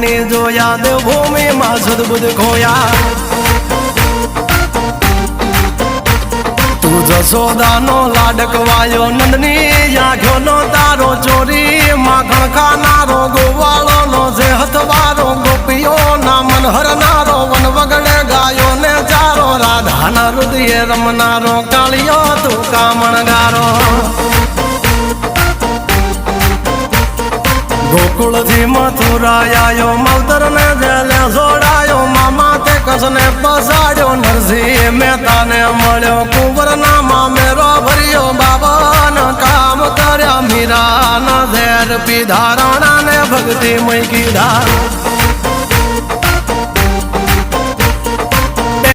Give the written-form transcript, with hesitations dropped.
ઘણી જોયા દેવભૂમિ માં સદબુદ્ધ ખોયા તું જશોદાનો લાડકવાયો નંદની આંખો નો તારો ચોરી માખણ ખાનારો ગોવાળો નો જે હથવારો ગોપીઓ ના મન હરનારો વન વગડે ગાયો ને ચારો રાધાના હૃદય રમનારો કાળિયો તું કામણગારો ગોકુળ થી મથુરા આયો માવતર ને જેલે જોડાયો મામા તે કસને પસાડ્યો નરસિંહ મહેતા ને મળ્યો કુંવર ના મામેરો ભર્યો બાબા ન કામ કર્યા મીરા ના ઝેર પીધા રાણા ને ભક્તિ મય કીધા